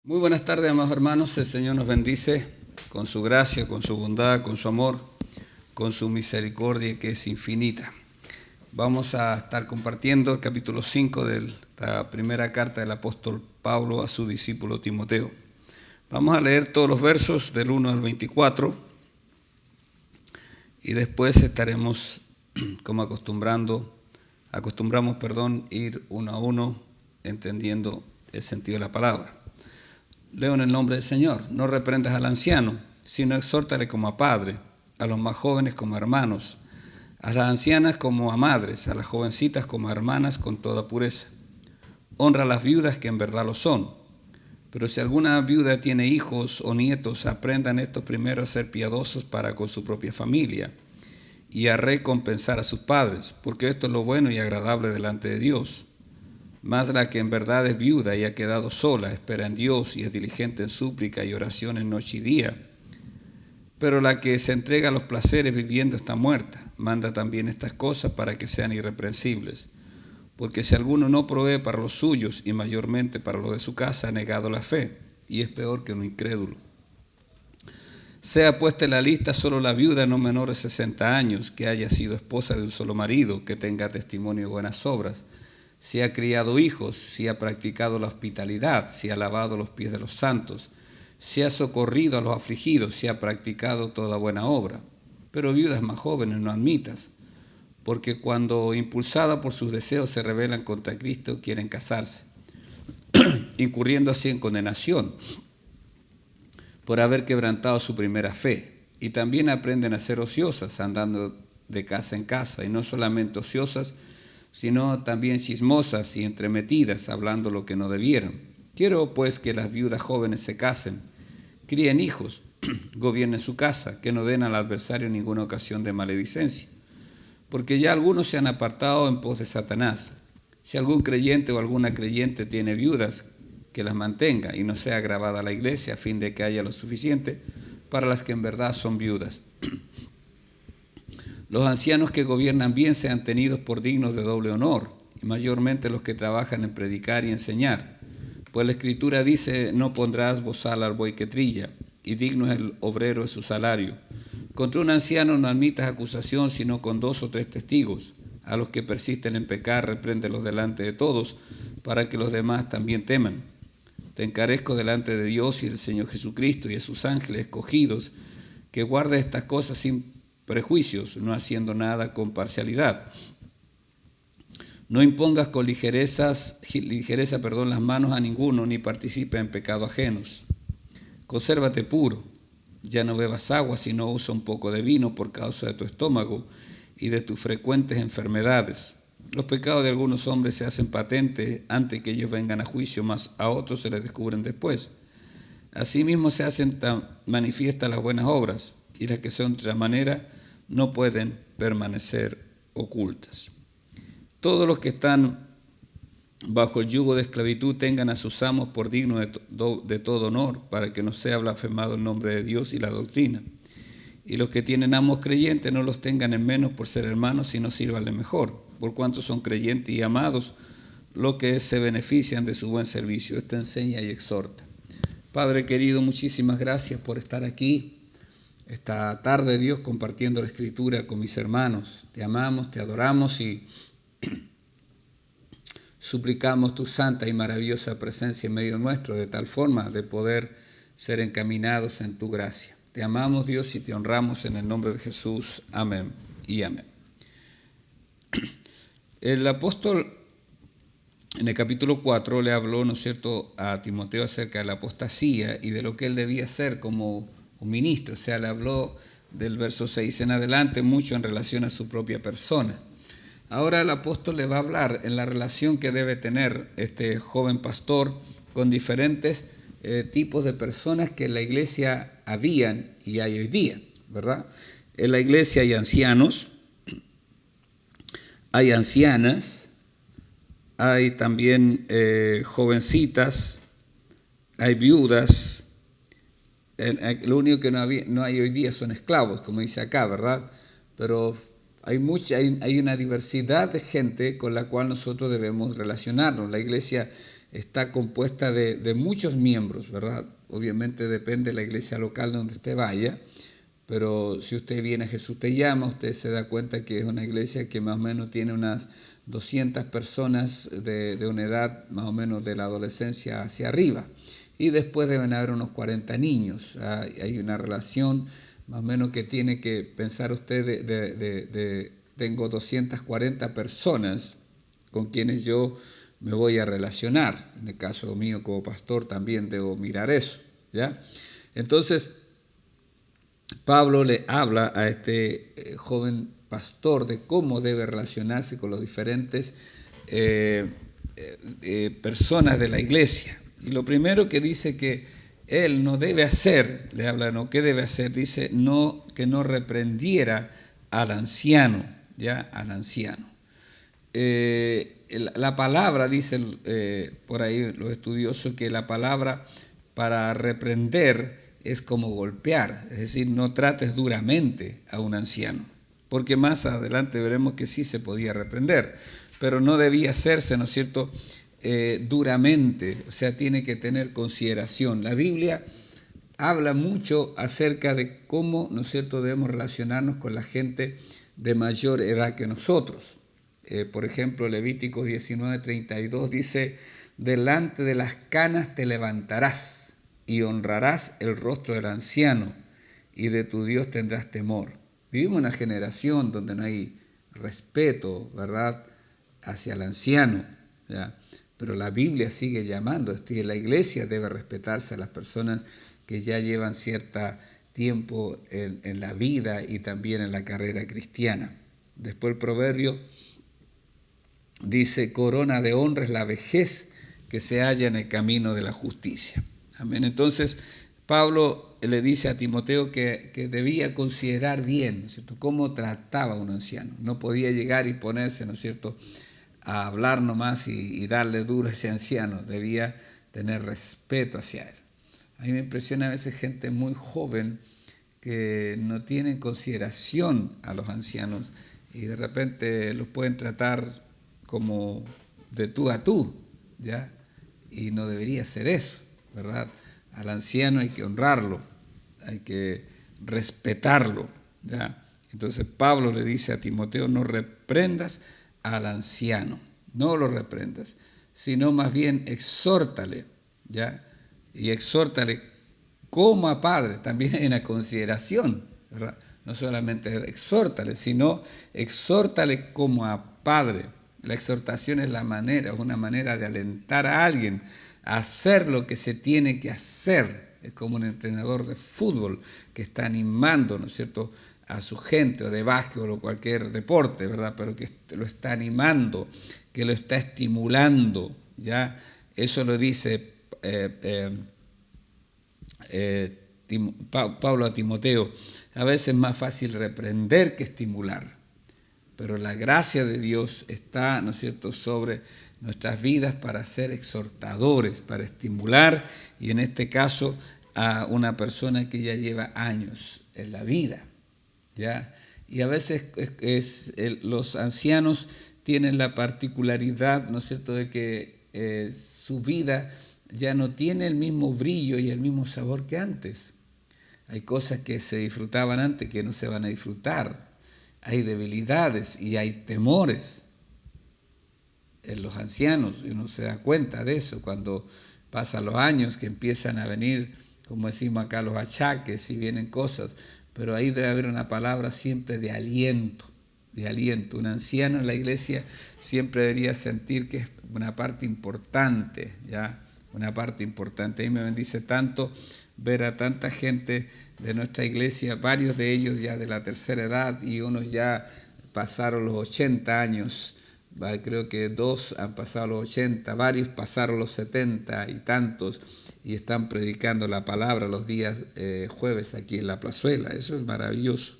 Muy buenas tardes, amados hermanos. El Señor nos bendice con su gracia, con su bondad, con su amor, con su misericordia que es infinita. Vamos a estar compartiendo el capítulo 5 de la primera carta del apóstol Pablo a su discípulo Timoteo. Vamos a leer todos los versos del 1 al 24 y después estaremos, como acostumbramos, ir uno a uno entendiendo el sentido de la palabra. Leo en el nombre del Señor. No reprendas al anciano, sino exhórtale como a padre, a los más jóvenes como a hermanos, a las ancianas como a madres, a las jovencitas como a hermanas con toda pureza. Honra a las viudas que en verdad lo son. Pero si alguna viuda tiene hijos o nietos, aprendan estos primero a ser piadosos para con su propia familia y a recompensar a sus padres, porque esto es lo bueno y agradable delante de Dios. Mas la que en verdad es viuda y ha quedado sola, espera en Dios y es diligente en súplica y oración en noche y día. Pero la que se entrega a los placeres viviendo está muerta. Manda también estas cosas para que sean irreprensibles. Porque si alguno no provee para los suyos y mayormente para los de su casa, ha negado la fe y es peor que un incrédulo. Sea puesta en la lista solo la viuda no menor de 60 años, que haya sido esposa de un solo marido, que tenga testimonio de buenas obras, si ha criado hijos, si ha practicado la hospitalidad, si ha lavado los pies de los santos, si ha socorrido a los afligidos, si ha practicado toda buena obra. Pero viudas más jóvenes no admitas, porque cuando impulsadas por sus deseos se rebelan contra Cristo, quieren casarse, incurriendo así en condenación, por haber quebrantado su primera fe. Y también aprenden a ser ociosas, andando de casa en casa, y no solamente ociosas, sino también chismosas y entremetidas, hablando lo que no debieron. Quiero pues que las viudas jóvenes se casen, críen hijos, gobiernen su casa, que no den al adversario ninguna ocasión de maledicencia, porque ya algunos se han apartado en pos de Satanás. Si algún creyente o alguna creyente tiene viudas, que las mantenga y no sea agravada la iglesia, a fin de que haya lo suficiente para las que en verdad son viudas. Los ancianos que gobiernan bien sean tenidos por dignos de doble honor, y mayormente los que trabajan en predicar y enseñar. Pues la Escritura dice, no pondrás bozal al buey que trilla, y digno es el obrero de su salario. Contra un anciano no admitas acusación, sino con 2 o 3 testigos. A los que persisten en pecar, repréndelos delante de todos, para que los demás también teman. Te encarezco delante de Dios y del Señor Jesucristo y de sus ángeles escogidos, que guarde estas cosas sin prejuicios, no haciendo nada con parcialidad. No impongas con ligereza, las manos a ninguno, ni participe en pecados ajenos. Consérvate puro, ya no bebas agua, sino usa un poco de vino por causa de tu estómago y de tus frecuentes enfermedades. Los pecados de algunos hombres se hacen patentes antes que ellos vengan a juicio, mas a otros se les descubren después. Asimismo se hacen manifiestas las buenas obras, y las que son de otra manera no pueden permanecer ocultas. Todos los que están bajo el yugo de esclavitud tengan a sus amos por dignos de todo honor, para que no sea blasfemado el nombre de Dios y la doctrina. Y los que tienen amos creyentes no los tengan en menos por ser hermanos, sino sírvanle mejor, por cuanto son creyentes y amados, los que se benefician de su buen servicio. Esto enseña y exhorta. Padre querido, muchísimas gracias por estar aquí esta tarde, Dios, compartiendo la Escritura con mis hermanos. Te amamos, te adoramos y suplicamos tu santa y maravillosa presencia en medio nuestro, de tal forma de poder ser encaminados en tu gracia. Te amamos, Dios, y te honramos en el nombre de Jesús. Amén y amén. El apóstol en el capítulo 4 le habló, ¿no es cierto?, a Timoteo acerca de la apostasía y de lo que él debía hacer como un ministro. O sea, le habló del verso 6 en adelante mucho en relación a su propia persona. Ahora el apóstol le va a hablar en la relación que debe tener este joven pastor con diferentes tipos de personas que en la iglesia habían y hay hoy día, ¿verdad? En la iglesia hay ancianos, hay ancianas, hay también jovencitas, hay viudas. Lo único que no hay hoy día son esclavos, como dice acá, ¿verdad? Pero hay una diversidad de gente con la cual nosotros debemos relacionarnos. La iglesia está compuesta de muchos miembros, ¿verdad? Obviamente depende de la iglesia local donde usted vaya, pero si usted viene a Jesús te llama, usted se da cuenta que es una iglesia que más o menos tiene unas 200 personas de una edad más o menos de la adolescencia hacia arriba. Y después deben haber unos 40 niños. Hay una relación más o menos que tiene que pensar usted tengo 240 personas con quienes yo me voy a relacionar. En el caso mío como pastor también debo mirar eso, ¿ya? Entonces, Pablo le habla a este joven pastor de cómo debe relacionarse con los diferentes personas de la iglesia. Y lo primero que dice que él no debe hacer, le habla, ¿no? ¿Qué debe hacer? Dice que no reprendiera al anciano, ¿ya? Al anciano. La palabra, dicen por ahí los estudiosos, que la palabra para reprender es como golpear, es decir, no trates duramente a un anciano, porque más adelante veremos que sí se podía reprender, pero no debía hacerse, ¿no es cierto?, duramente, o sea, tiene que tener consideración. La Biblia habla mucho acerca de cómo, ¿no es cierto?, debemos relacionarnos con la gente de mayor edad que nosotros. Por ejemplo, Levíticos 19:32 dice, delante de las canas te levantarás y honrarás el rostro del anciano y de tu Dios tendrás temor. Vivimos una generación donde no hay respeto, ¿verdad?, hacia el anciano, ¿ya? Pero la Biblia sigue llamando esto y la iglesia debe respetarse a las personas que ya llevan cierto tiempo en la vida y también en la carrera cristiana. Después el proverbio dice, corona de honra es la vejez que se halla en el camino de la justicia. Amén. Entonces, Pablo le dice a Timoteo que debía considerar bien, ¿no es cierto?, cómo trataba a un anciano. No podía llegar y ponerse, ¿no es cierto?, a hablar nomás y darle duro a ese anciano. Debía tener respeto hacia él. A mí me impresiona a veces gente muy joven que no tiene consideración a los ancianos y de repente los pueden tratar como de tú a tú, ¿ya? Y no debería ser eso, ¿verdad? Al anciano hay que honrarlo, hay que respetarlo, ¿ya? Entonces Pablo le dice a Timoteo, no reprendas al anciano, no lo reprendas, sino más bien exhórtale, ¿ya? Y exhórtale como a padre, también hay una consideración, ¿verdad? No solamente exhórtale, sino exhórtale como a padre. La exhortación es una manera de alentar a alguien a hacer lo que se tiene que hacer. Es como un entrenador de fútbol que está animando, ¿no es cierto?, a su gente, o de básquetbol o cualquier deporte, ¿verdad?, pero que lo está animando, que lo está estimulando, ¿ya? Eso lo dice Pablo a Timoteo. A veces es más fácil reprender que estimular, pero la gracia de Dios está, ¿no es cierto?, sobre nuestras vidas para ser exhortadores, para estimular, y en este caso a una persona que ya lleva años en la vida, ¿ya? Y a veces los ancianos tienen la particularidad, ¿no es cierto?, de que su vida ya no tiene el mismo brillo y el mismo sabor que antes. Hay cosas que se disfrutaban antes que no se van a disfrutar. Hay debilidades y hay temores en los ancianos, y uno se da cuenta de eso cuando pasan los años, que empiezan a venir, como decimos acá, los achaques y vienen cosas, pero ahí debe haber una palabra siempre de aliento, de aliento. Un anciano en la iglesia siempre debería sentir que es una parte importante, ¿ya? Una parte importante. A mí me bendice tanto ver a tanta gente de nuestra iglesia, varios de ellos ya de la tercera edad y unos ya pasaron los 80 años, creo que 2 han pasado los 80, varios pasaron los 70 y tantos y están predicando la palabra los días jueves aquí en la plazuela. Eso es maravilloso.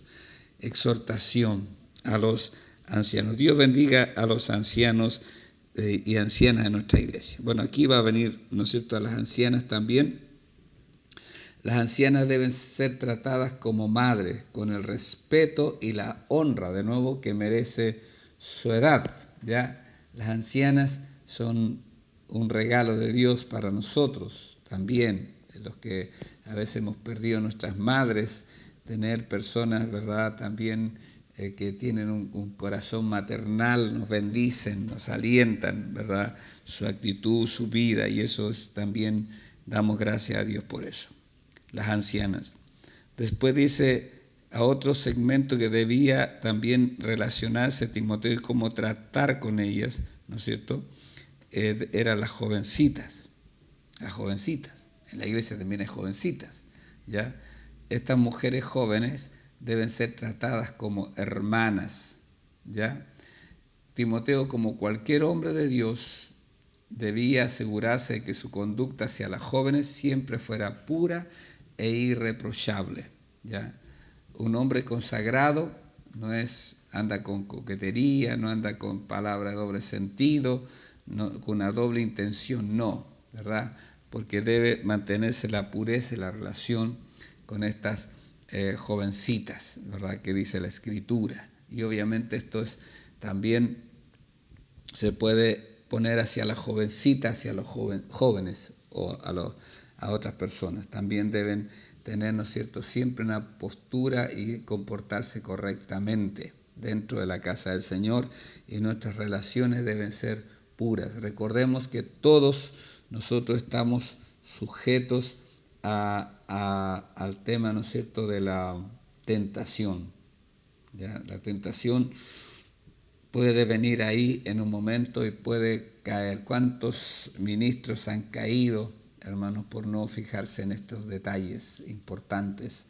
Exhortación a los ancianos. Dios bendiga a los ancianos y ancianas de nuestra iglesia. Bueno, aquí va a venir, ¿no es cierto?, a las ancianas también. Las ancianas deben ser tratadas como madres, con el respeto y la honra, de nuevo, que merece su edad, ¿ya? Las ancianas son un regalo de Dios para nosotros también, los que a veces hemos perdido nuestras madres, tener personas, ¿verdad?, también que tienen un corazón maternal, nos bendicen, nos alientan, ¿verdad?, su actitud, su vida, y eso es también, damos gracias a Dios por eso. Las ancianas. Después dice a otro segmento que debía también relacionarse Timoteo y cómo tratar con ellas, ¿no es cierto?, eran las jovencitas. Las jovencitas. En la iglesia también hay jovencitas, ¿ya? Estas mujeres jóvenes deben ser tratadas como hermanas, ¿ya? Timoteo, como cualquier hombre de Dios, debía asegurarse de que su conducta hacia las jóvenes siempre fuera pura e irreprochable, ¿ya? Un hombre consagrado no anda con coquetería, no anda con palabras de doble sentido, no, con una doble intención, no, ¿verdad? Porque debe mantenerse la pureza y la relación con estas jovencitas, ¿verdad?, que dice la Escritura. Y obviamente esto es también se puede poner hacia la jovencita, hacia los jóvenes o a otras personas. También deben tener, ¿no es cierto?, siempre una postura y comportarse correctamente dentro de la casa del Señor, y nuestras relaciones deben ser puras. Recordemos que todos nosotros estamos sujetos al tema, ¿no es cierto?, de la tentación. ¿Ya? La tentación puede venir ahí en un momento y puede caer. ¿Cuántos ministros han caído, hermanos, por no fijarse en estos detalles importantes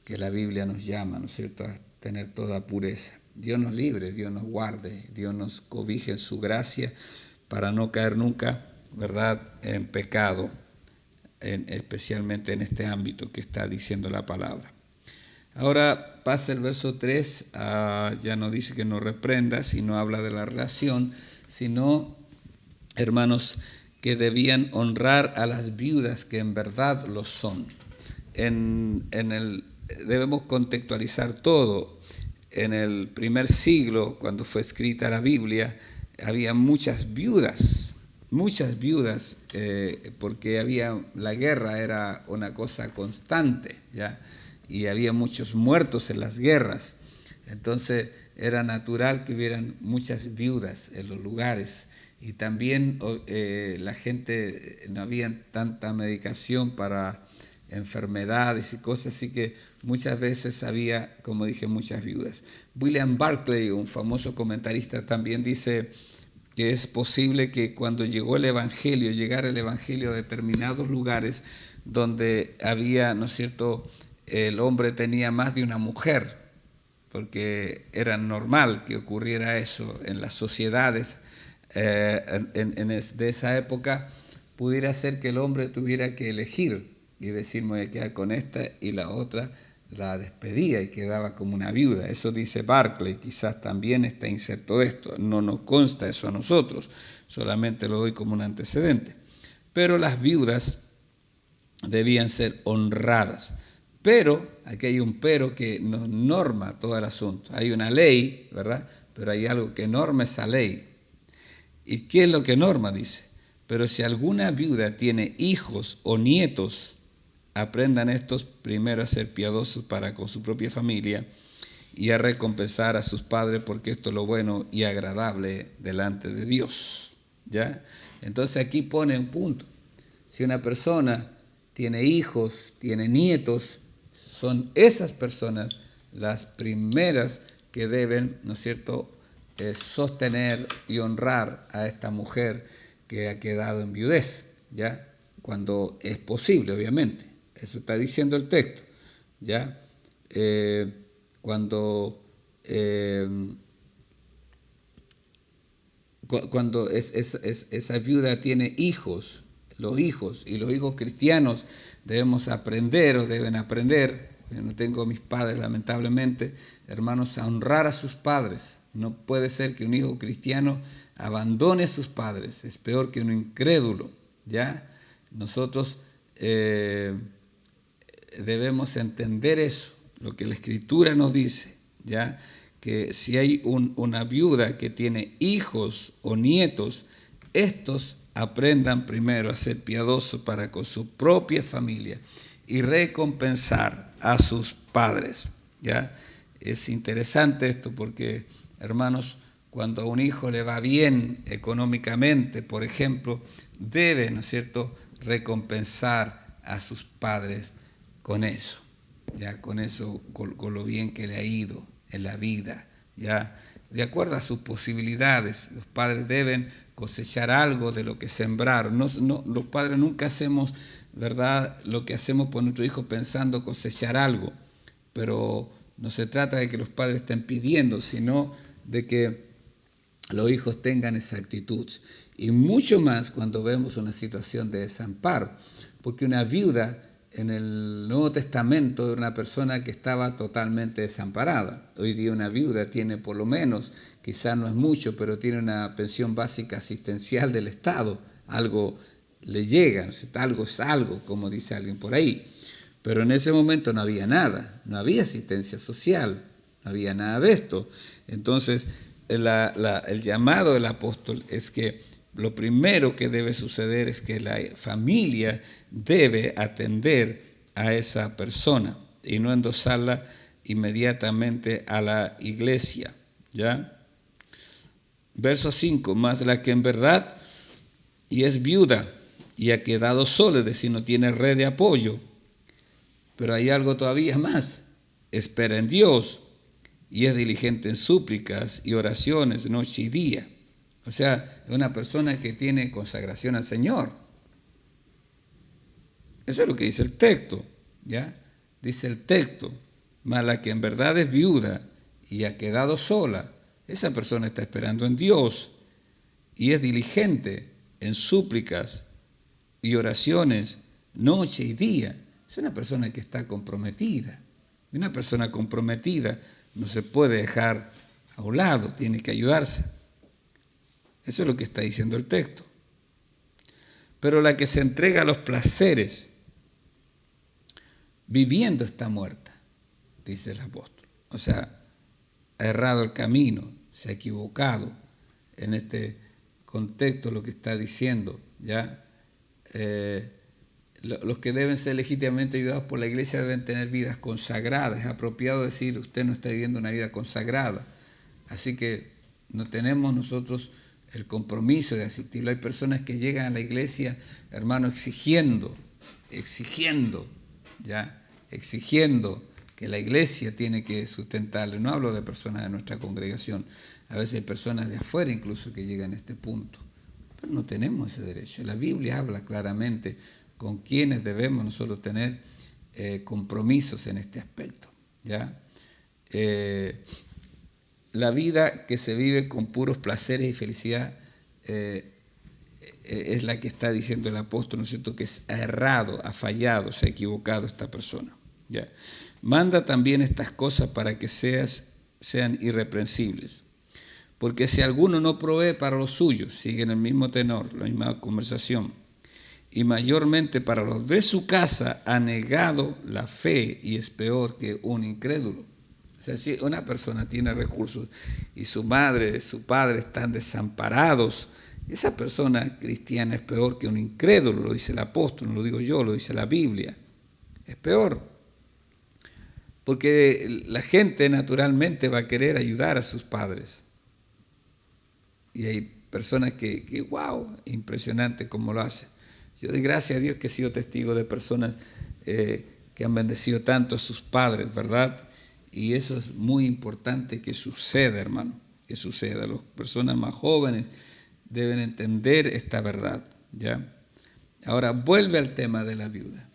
que la Biblia nos llama, ¿no es cierto?, a tener toda pureza? Dios nos libre, Dios nos guarde, Dios nos cobije en su gracia para no caer nunca, ¿verdad?, en pecado, especialmente en este ámbito que está diciendo la palabra. Ahora pasa el verso 3, ya no dice que no reprenda, sino habla de la relación, sino, hermanos, que debían honrar a las viudas que en verdad lo son. Debemos contextualizar todo. En el primer siglo, cuando fue escrita la Biblia, había muchas viudas, porque la guerra era una cosa constante, ¿ya? Y había muchos muertos en las guerras. Entonces era natural que hubieran muchas viudas en los lugares. Y también la gente, no había tanta medicación para enfermedades y cosas, así que muchas veces había, como dije, muchas viudas. William Barclay, un famoso comentarista, también dice que es posible que cuando llegara el Evangelio a determinados lugares donde había, ¿no es cierto?, el hombre tenía más de una mujer, porque era normal que ocurriera eso en las sociedades de esa época, pudiera ser que el hombre tuviera que elegir y decir, me voy a quedar con esta, y la otra la despedía y quedaba como una viuda. Eso dice Barclay, quizás también está inserto esto, no nos consta eso a nosotros, solamente lo doy como un antecedente. Pero las viudas debían ser honradas. Pero, aquí hay un pero que nos norma todo el asunto. Hay una ley, ¿verdad?, pero hay algo que norma esa ley. ¿Y qué es lo que norma? Dice, pero si alguna viuda tiene hijos o nietos, aprendan estos primero a ser piadosos para con su propia familia y a recompensar a sus padres, porque esto es lo bueno y agradable delante de Dios. ¿Ya? Entonces aquí pone un punto. Si una persona tiene hijos, tiene nietos, son esas personas las primeras que deben, ¿no es cierto?, sostener y honrar a esta mujer que ha quedado en viudez, ¿ya? Cuando es posible, obviamente. Eso está diciendo el texto, ¿ya? Cuando esa viuda tiene hijos, los hijos cristianos debemos aprender o deben aprender. Yo no tengo a mis padres, lamentablemente, hermanos, a honrar a sus padres. No puede ser que un hijo cristiano abandone a sus padres, es peor que un incrédulo, ¿ya? Nosotros debemos entender eso, lo que la Escritura nos dice, ¿ya? Que si hay una viuda que tiene hijos o nietos, estos aprendan primero a ser piadosos para con su propia familia y recompensar a sus padres. ¿Ya? Es interesante esto porque, hermanos, cuando a un hijo le va bien económicamente, por ejemplo, debe, ¿no es cierto?, recompensar a sus padres con eso, ya con eso, con lo bien que le ha ido en la vida, ya de acuerdo a sus posibilidades. Los padres deben cosechar algo de lo que sembraron. Los padres nunca hacemos, ¿verdad?, lo que hacemos por nuestro hijo pensando cosechar algo, pero no se trata de que los padres estén pidiendo, sino de que los hijos tengan esa actitud. Y mucho más cuando vemos una situación de desamparo, porque una viuda en el Nuevo Testamento era una persona que estaba totalmente desamparada. Hoy día una viuda tiene por lo menos, quizás no es mucho, pero tiene una pensión básica asistencial del Estado. Algo le llega, ¿no? Algo es algo, como dice alguien por ahí. Pero en ese momento no había nada, no había asistencia social, no había nada de esto. Entonces, el llamado del apóstol es que lo primero que debe suceder es que la familia debe atender a esa persona y no endosarla inmediatamente a la iglesia, ¿ya? Verso 5, más la que en verdad y es viuda y ha quedado sola, es decir, no tiene red de apoyo, pero hay algo todavía más, espera en Dios y es diligente en súplicas y oraciones noche y día. O sea, es una persona que tiene consagración al Señor. Eso es lo que dice el texto, ¿ya? Dice el texto, mas la que en verdad es viuda y ha quedado sola, esa persona está esperando en Dios y es diligente en súplicas y oraciones noche y día. Es una persona que está comprometida. Y una persona comprometida no se puede dejar a un lado, tiene que ayudarse. Eso es lo que está diciendo el texto. Pero la que se entrega a los placeres, viviendo está muerta, dice el apóstol. O sea, ha errado el camino, se ha equivocado en este contexto lo que está diciendo, ¿ya? Los que deben ser legítimamente ayudados por la iglesia deben tener vidas consagradas. Es apropiado decir, usted no está viviendo una vida consagrada. Así que no tenemos nosotros el compromiso de asistirlo. Hay personas que llegan a la iglesia, hermano, exigiendo, que la iglesia tiene que sustentarle. No hablo de personas de nuestra congregación, a veces hay personas de afuera incluso que llegan a este punto. Pero no tenemos ese derecho. La Biblia habla claramente con quienes debemos nosotros tener compromisos en este aspecto, ¿ya? La vida que se vive con puros placeres y felicidad es la que está diciendo el apóstol, ¿no es cierto?, que ha errado, ha fallado, se ha equivocado esta persona, ¿ya? Manda también estas cosas para que sean irreprensibles. Porque si alguno no provee para los suyos, sigue en el mismo tenor, la misma conversación, y mayormente para los de su casa ha negado la fe y es peor que un incrédulo. O sea, si una persona tiene recursos y su madre, su padre están desamparados, esa persona cristiana es peor que un incrédulo, lo dice el apóstol, no lo digo yo, lo dice la Biblia. Es peor, porque la gente naturalmente va a querer ayudar a sus padres. Y hay personas que wow, impresionante cómo lo hacen. Yo doy gracias a Dios que he sido testigo de personas que han bendecido tanto a sus padres, ¿verdad? Y eso es muy importante que suceda, hermano, que suceda. Las personas más jóvenes deben entender esta verdad, ¿ya? Ahora, vuelve al tema de la viuda.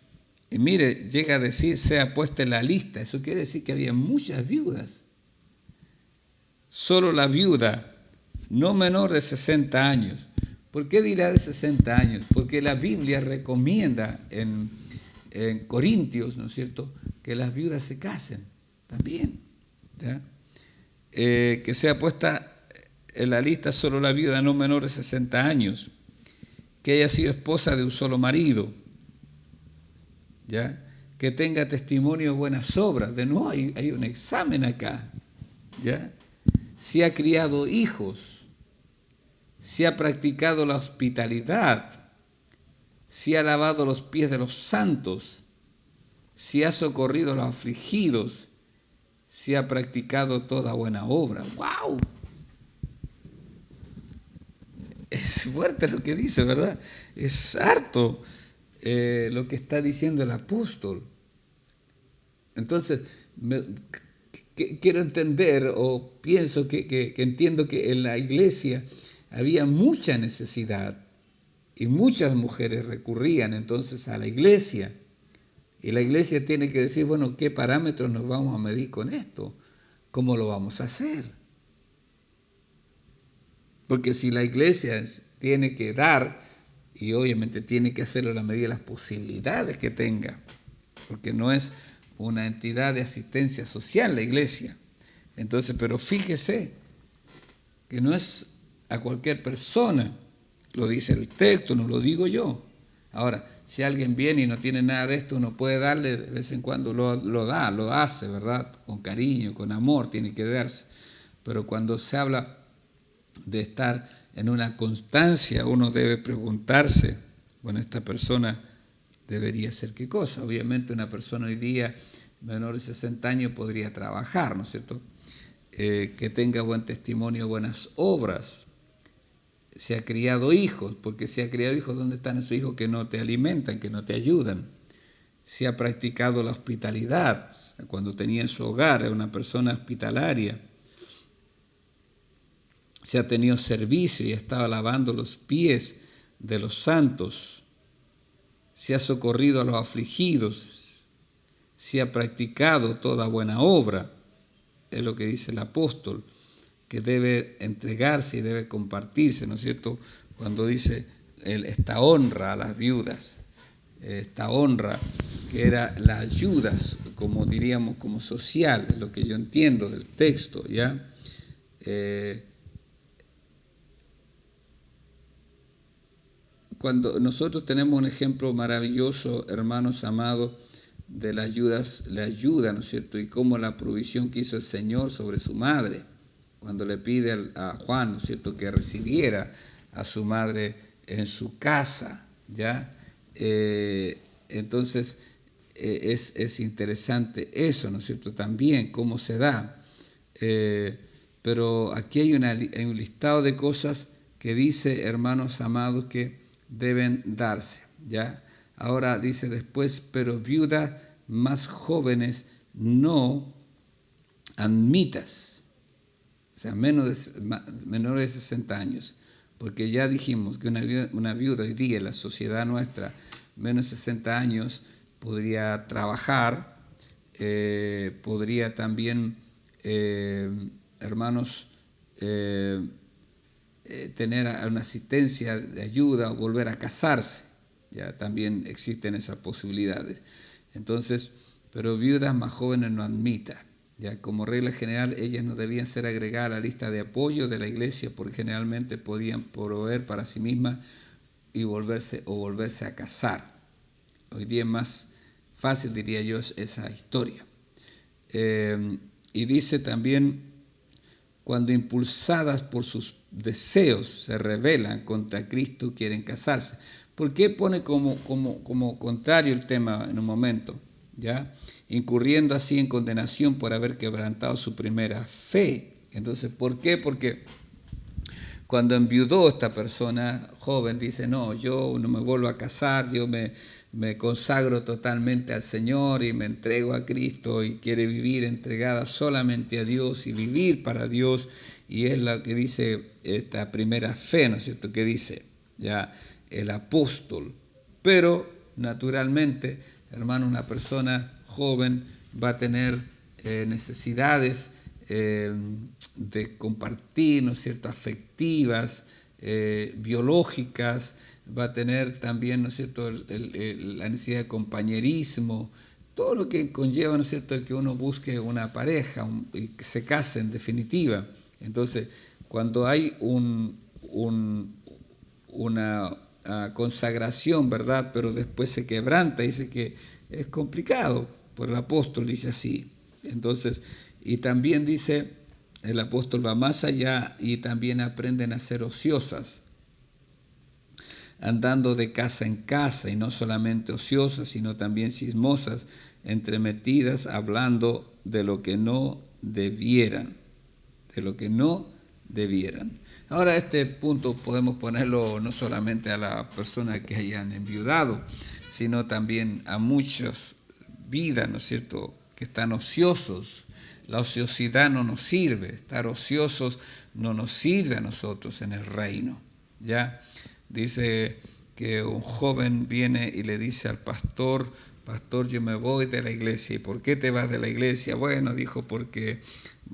Y mire, llega a decir, sea puesta en la lista. Eso quiere decir que había muchas viudas. Solo la viuda, no menor de 60 años. ¿Por qué dirá de 60 años? Porque la Biblia recomienda en Corintios, ¿no es cierto?, que las viudas se casen también, ¿ya? Que sea puesta en la lista solo la viuda no menor de 60 años, que haya sido esposa de un solo marido, ¿ya? Que tenga testimonio de buenas obras. De nuevo hay un examen acá, ¿ya? Si ha criado hijos, si ha practicado la hospitalidad, si ha lavado los pies de los santos, si ha socorrido a los afligidos, si ha practicado toda buena obra. ¡Wow! Es fuerte lo que dice, ¿verdad? Es harto lo que está diciendo el apóstol. Entonces, quiero entender, o pienso que entiendo que en la iglesia había mucha necesidad y muchas mujeres recurrían entonces a la iglesia. Y la iglesia tiene que decir, bueno, ¿qué parámetros nos vamos a medir con esto? ¿Cómo lo vamos a hacer? Porque si la iglesia tiene que dar, y obviamente tiene que hacerlo a la medida de las posibilidades que tenga, porque no es una entidad de asistencia social la iglesia. Entonces, pero fíjese que no es a cualquier persona, lo dice el texto, no lo digo yo. Ahora, si alguien viene y no tiene nada de esto, uno puede darle de vez en cuando, lo hace, ¿verdad? Con cariño, con amor, tiene que darse. Pero cuando se habla de estar en una constancia, uno debe preguntarse, bueno, esta persona debería hacer qué cosa. Obviamente una persona hoy día menor de 60 años podría trabajar, ¿no es cierto? Que tenga buen testimonio, buenas obras. Se ha criado hijos, porque si ha criado hijos, ¿dónde están esos hijos que no te alimentan, que no te ayudan? Si ha practicado la hospitalidad, cuando tenía en su hogar, era una persona hospitalaria. Se ha tenido servicio y estaba lavando los pies de los santos. Se ha socorrido a los afligidos. Se ha practicado toda buena obra. Es lo que dice el apóstol, que debe entregarse y debe compartirse, ¿no es cierto? Cuando dice esta honra a las viudas, esta honra que era la ayuda, como diríamos, como social, es lo que yo entiendo del texto, ¿ya? Cuando nosotros tenemos un ejemplo maravilloso, hermanos amados, de la ayuda, ¿no es cierto? Y cómo la provisión que hizo el Señor sobre su madre, cuando le pide a Juan, ¿no es cierto?, que recibiera a su madre en su casa, ¿ya? Entonces, es interesante eso, ¿no es cierto?, también, cómo se da. Pero aquí hay un listado de cosas que dice, hermanos amados, que deben darse, ¿ya? Ahora dice después, pero viudas más jóvenes no admitas, o sea, menores de 60 años, porque ya dijimos que una viuda hoy día en la sociedad nuestra, menos de 60 años, podría trabajar, podría también, hermanos, tener una asistencia de ayuda o volver a casarse. Ya también existen esas posibilidades. Entonces, pero viudas más jóvenes no admita. Ya como regla general, ellas no debían ser agregadas a la lista de apoyo de la iglesia porque generalmente podían proveer para sí mismas y volverse a casar. Hoy día es más fácil, diría yo, esa historia. Y dice también, cuando impulsadas por sus deseos se rebelan contra Cristo, quieren casarse. ¿Por qué pone como contrario el tema en un momento? ¿Ya? Incurriendo así en condenación por haber quebrantado su primera fe. Entonces, ¿por qué? Porque cuando enviudó esta persona joven, dice, no, yo no me vuelvo a casar, yo me consagro totalmente al Señor y me entrego a Cristo y quiere vivir entregada solamente a Dios y vivir para Dios. Y es lo que dice esta primera fe, ¿no es cierto?, que dice ya el apóstol. Pero, naturalmente, hermano, una persona joven va a tener necesidades de compartir, ¿no es cierto?, afectivas, biológicas, va a tener también, ¿no es cierto?, la necesidad de compañerismo, todo lo que conlleva, ¿no es cierto?, el que uno busque una pareja y que se case en definitiva. Entonces, cuando hay una consagración, ¿verdad?, pero después se quebranta, dice que es complicado, por el apóstol dice así. Entonces, y también dice el apóstol va más allá y también aprenden a ser ociosas, andando de casa en casa, y no solamente ociosas, sino también chismosas, entremetidas, hablando de lo que no debieran, de lo que no debieran. Ahora este punto podemos ponerlo no solamente a las personas que hayan enviudado, sino también a muchas vidas, ¿no es cierto?, que están ociosos. La ociosidad no nos sirve, estar ociosos no nos sirve a nosotros en el reino, ¿ya? Dice que un joven viene y le dice al pastor: pastor, yo me voy de la iglesia. ¿Y por qué te vas de la iglesia? Bueno, dijo, porque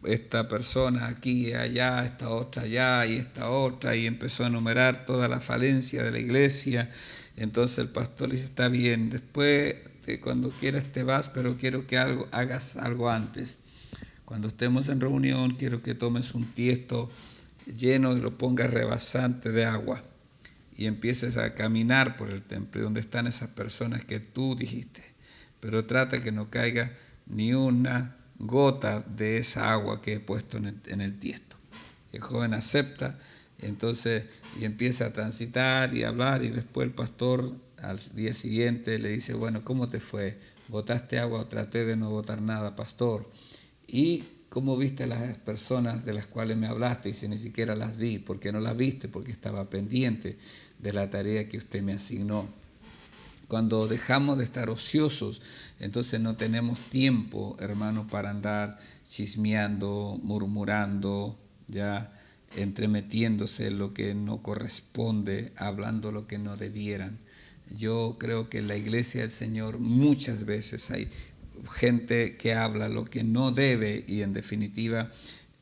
esta persona aquí y allá, esta otra allá y esta otra, y empezó a enumerar toda la falencia de la iglesia. Entonces el pastor le dice: está bien, después cuando quieras te vas, pero quiero que hagas algo antes. Cuando estemos en reunión, quiero que tomes un tiesto lleno y lo pongas rebasante de agua y empieces a caminar por el templo donde están esas personas que tú dijiste, pero trata que no caiga ni una gota de esa agua que he puesto en el tiesto. El joven acepta, entonces, y empieza a transitar y a hablar, y después el pastor al día siguiente le dice: bueno, ¿cómo te fue? ¿Botaste agua? Traté de no botar nada, pastor. ¿Y cómo viste a las personas de las cuales me hablaste? Y si ni siquiera las vi. ¿Por qué no las viste? Porque estaba pendiente de la tarea que usted me asignó. Cuando dejamos de estar ociosos, entonces no tenemos tiempo, hermano, para andar chismeando, murmurando, ya entremetiéndose en lo que no corresponde, hablando lo que no debieran. Yo creo que en la iglesia del Señor muchas veces hay gente que habla lo que no debe y en definitiva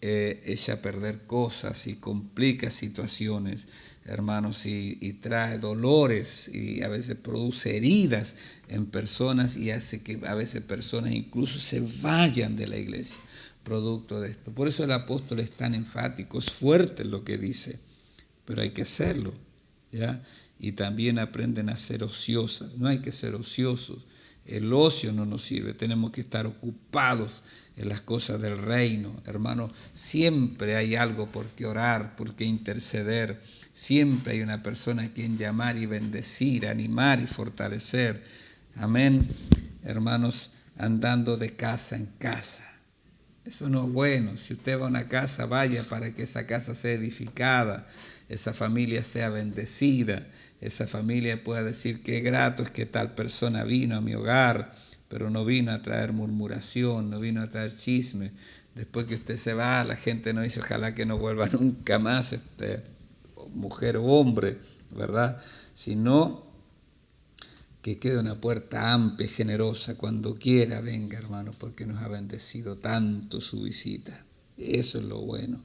echa a perder cosas y complica situaciones, hermanos, y trae dolores y a veces produce heridas en personas y hace que a veces personas incluso se vayan de la iglesia producto de esto. Por eso el apóstol es tan enfático, es fuerte lo que dice, pero hay que hacerlo, ¿ya? Y también aprenden a ser ociosas, no hay que ser ociosos. El ocio no nos sirve, tenemos que estar ocupados en las cosas del reino. Hermano, siempre hay algo por qué orar, por qué interceder. Siempre hay una persona a quien llamar y bendecir, animar y fortalecer. Amén. Hermanos, andando de casa en casa. Eso no es bueno. Si usted va a una casa, vaya para que esa casa sea edificada, esa familia sea bendecida, esa familia pueda decir: qué grato es que tal persona vino a mi hogar, pero no vino a traer murmuración, no vino a traer chisme. Después que usted se va, la gente no dice: ojalá que no vuelva nunca más mujer o hombre, ¿verdad? Sino que quede una puerta amplia y generosa, cuando quiera venga, hermano, porque nos ha bendecido tanto su visita. Eso es lo bueno.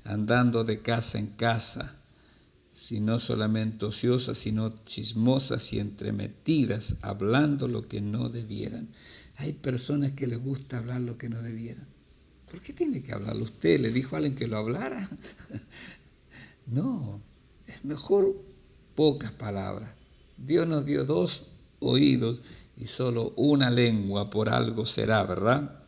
Andando de casa en casa, si no solamente ociosas, sino chismosas y entremetidas, hablando lo que no debieran. Hay personas que les gusta hablar lo que no debieran. ¿Por qué tiene que hablarlo usted? ¿Le dijo a alguien que lo hablara? No, es mejor pocas palabras. Dios nos dio 2 oídos y solo una lengua, por algo será, ¿verdad?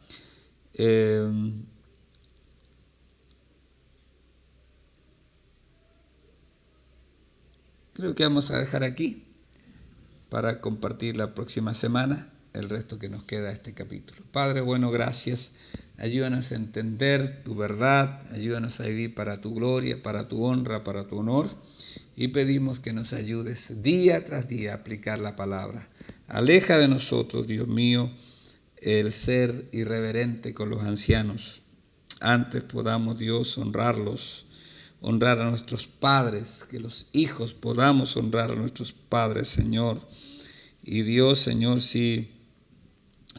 Creo que vamos a dejar aquí para compartir la próxima semana el resto que nos queda de este capítulo. Padre bueno, gracias. Ayúdanos a entender tu verdad, ayúdanos a vivir para tu gloria, para tu honra, para tu honor. Y pedimos que nos ayudes día tras día a aplicar la palabra. Aleja de nosotros, Dios mío, el ser irreverente con los ancianos. Antes podamos, Dios, honrarlos, honrar a nuestros padres, que los hijos podamos honrar a nuestros padres, Señor. Y Dios, Señor, si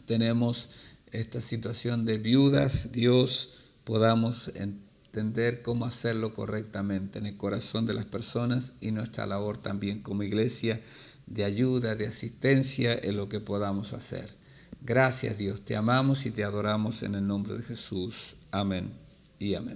tenemos esta situación de viudas, Dios, podamos entender cómo hacerlo correctamente en el corazón de las personas y nuestra labor también como iglesia de ayuda, de asistencia en lo que podamos hacer. Gracias, Dios, te amamos y te adoramos en el nombre de Jesús. Amén y amén.